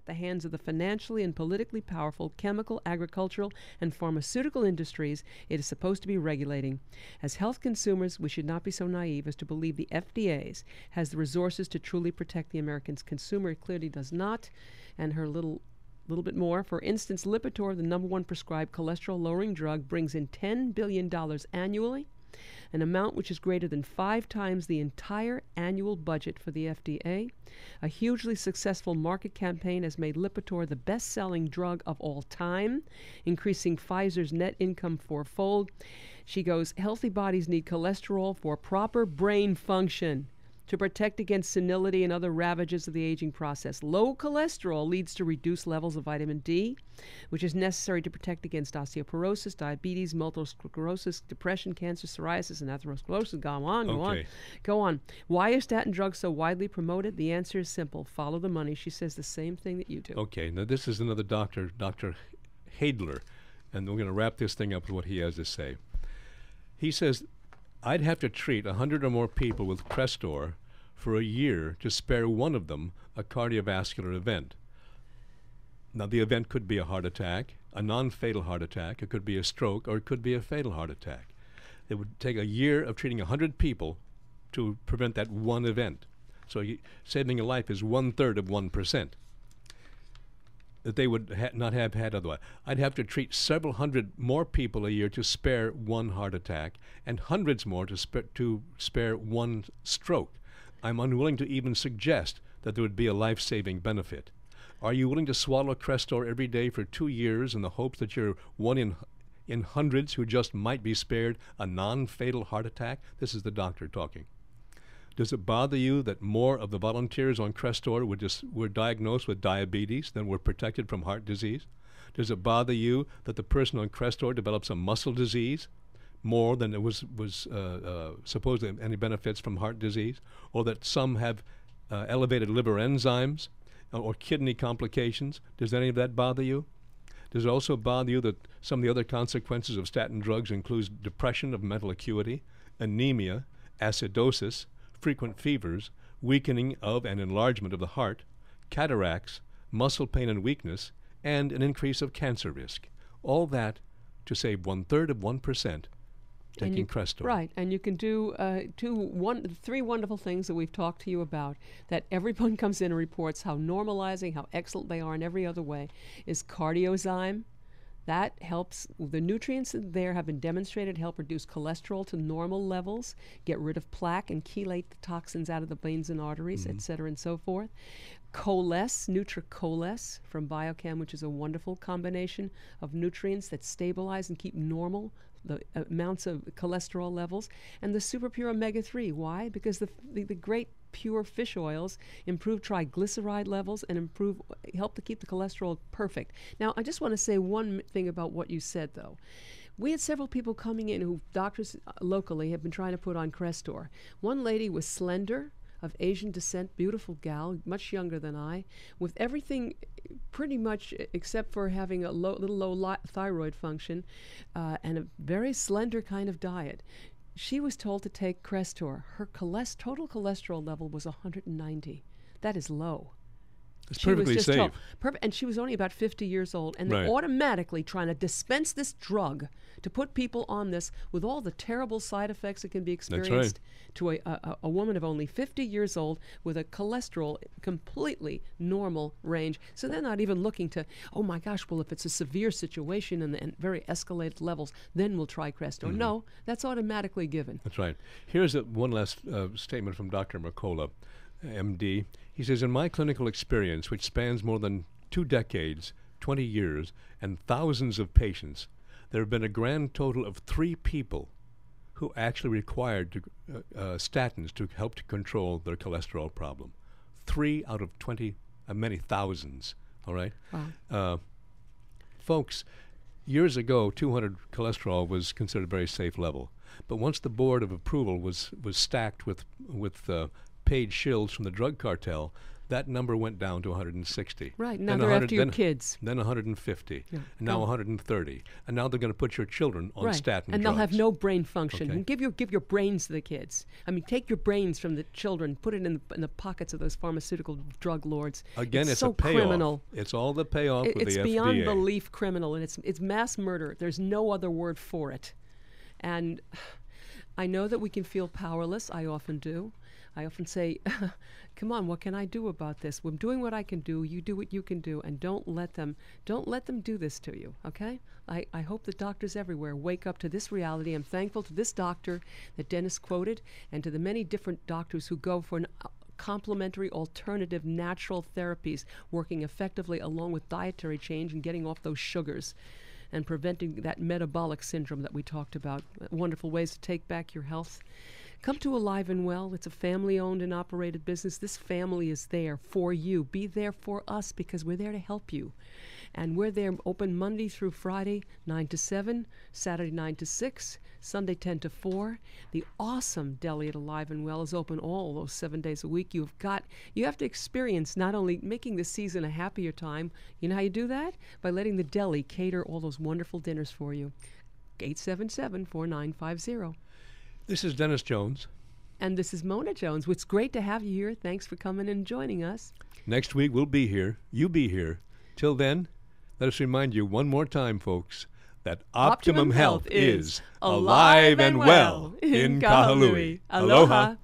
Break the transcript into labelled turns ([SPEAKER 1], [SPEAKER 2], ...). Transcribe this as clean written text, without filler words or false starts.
[SPEAKER 1] the hands of the financially and politically powerful chemical, agricultural, and pharmaceutical industries it is supposed to be regulating. As health consumers, we should not be so naive as to believe the FDA has the resources to truly protect the American consumer. It clearly does not. And her little bit more. For instance, Lipitor, the #1 prescribed cholesterol-lowering drug, brings in $10 billion annually, an amount which is greater than 5 times the entire annual budget for the FDA. A hugely successful market campaign has made Lipitor the best-selling drug of all time, increasing Pfizer's net income fourfold. She goes, healthy bodies need cholesterol for proper brain function, to protect against senility and other ravages of the aging process. Low cholesterol leads to reduced levels of vitamin D, which is necessary to protect against osteoporosis, diabetes, multiple sclerosis, depression, cancer, psoriasis, and atherosclerosis. Go on. Why are statin drugs so widely promoted? The answer is simple. Follow the money. She says the same thing that you do.
[SPEAKER 2] Okay, now this is another doctor, Dr. Hadler, and we're going to wrap this thing up with what he has to say. He says, I'd have to treat 100 or more people with Crestor for a year to spare one of them a cardiovascular event. Now, the event could be a heart attack, a non-fatal heart attack, it could be a stroke, or it could be a fatal heart attack. It would take a year of treating 100 people to prevent that one event. So saving a life is 1/3 of 1%. That they would not have had otherwise. I'd have to treat several hundred more people a year to spare one heart attack, and hundreds more to spare one stroke. I'm unwilling to even suggest that there would be a life-saving benefit. Are you willing to swallow Crestor every day for 2 years in the hopes that you're one in hundreds who just might be spared a non-fatal heart attack? This is the doctor talking. Does it bother you that more of the volunteers on Crestor were diagnosed with diabetes than were protected from heart disease? Does it bother you that the person on Crestor develops a muscle disease more than it was supposed to have any benefits from heart disease? Or that some have elevated liver enzymes or kidney complications? Does any of that bother you? Does it also bother you that some of the other consequences of statin drugs includes depression of mental acuity, anemia, acidosis, frequent fevers, weakening of and enlargement of the heart, cataracts, muscle pain and weakness, and an increase of cancer risk? All that to save 1/3 of 1% taking Crestor.
[SPEAKER 1] Right, and you can do 3 wonderful things that we've talked to you about, that everyone comes in and reports how normalizing, how excellent they are in every other way, is Cardiozyme. That helps. The nutrients there have been demonstrated to help reduce cholesterol to normal levels, get rid of plaque, and chelate the toxins out of the veins and arteries, et cetera, and so forth. Coles, Nutri-Coles from Biochem, which is a wonderful combination of nutrients that stabilize and keep normal the amounts of cholesterol levels. And the super pure omega-3. Why? Because the great pure fish oils improve triglyceride levels and help to keep the cholesterol perfect. Now, I just want to say one thing about what you said, though. We had several people coming in who doctors locally have been trying to put on Crestor. One lady was slender, of Asian descent, beautiful gal, much younger than I, with everything pretty much except for having a little low thyroid function and a very slender kind of diet. She was told to take Crestor. Her total cholesterol level was 190. That is low.
[SPEAKER 2] It's perfectly safe.
[SPEAKER 1] And she was only about 50 years old. And they're automatically trying to dispense this drug to put people on this with all the terrible side effects that can be experienced to a woman of only 50 years old with a cholesterol completely normal range. So they're not even looking to, oh my gosh, well, if it's a severe situation and very escalated levels, then we'll try Crestor. No, that's automatically given.
[SPEAKER 2] That's right. Here's one last statement from Dr. Mercola, MD. He says, in my clinical experience, which spans more than 2 decades, 20 years, and thousands of patients, there have been a grand total of 3 people who actually required statins to help to control their cholesterol problem. 3 out of 20, many thousands, all right?
[SPEAKER 1] Wow.
[SPEAKER 2] Folks, years ago, 200 cholesterol was considered a very safe level. But once the board of approval was stacked with paid shills from the drug cartel, that number went down to 160.
[SPEAKER 1] Right, now
[SPEAKER 2] Then
[SPEAKER 1] they're
[SPEAKER 2] 100
[SPEAKER 1] after your
[SPEAKER 2] then-
[SPEAKER 1] kids.
[SPEAKER 2] Then 150,
[SPEAKER 1] Yeah.
[SPEAKER 2] and now
[SPEAKER 1] Oh.
[SPEAKER 2] 130, and now they're going to put your children on
[SPEAKER 1] Right,
[SPEAKER 2] statin
[SPEAKER 1] and
[SPEAKER 2] drugs.
[SPEAKER 1] they'll have no brain function.
[SPEAKER 2] Okay.
[SPEAKER 1] And give your brains to the kids. I mean, take your brains from the children, put it in the pockets of those pharmaceutical drug lords.
[SPEAKER 2] Again, it's
[SPEAKER 1] so
[SPEAKER 2] a payoff.
[SPEAKER 1] criminal.
[SPEAKER 2] It's all the payoff with
[SPEAKER 1] It's
[SPEAKER 2] the
[SPEAKER 1] beyond
[SPEAKER 2] FDA.
[SPEAKER 1] belief criminal, and it's mass murder. There's no other word for it. And I know that we can feel powerless. I often do. I often say, come on, what can I do about this? I'm doing what I can do. You do what you can do, and don't let them do this to you, okay? I hope that doctors everywhere wake up to this reality. I'm thankful to this doctor that Dennis quoted, and to the many different doctors who go for complementary, alternative, natural therapies, working effectively along with dietary change and getting off those sugars and preventing that metabolic syndrome that we talked about. Wonderful ways to take back your health. Come to Alive and Well. It's a family-owned and operated business. This family is there for you. Be there for us because we're there to help you. And we're there open Monday through Friday, 9 to 7, Saturday 9 to 6, Sunday 10 to 4. The awesome deli at Alive and Well is open all those 7 days a week. You have to experience not only making the season a happier time. You know how you do that? By letting the deli cater all those wonderful dinners for you. 877-4950.
[SPEAKER 2] This is Dennis Jones.
[SPEAKER 1] And this is Mona Jones. It's great to have you here. Thanks for coming and joining us.
[SPEAKER 2] Next week we'll be here. You be here. Till then, let us remind you one more time, folks, that Optimum Health is alive and well in Kahului.
[SPEAKER 1] Aloha.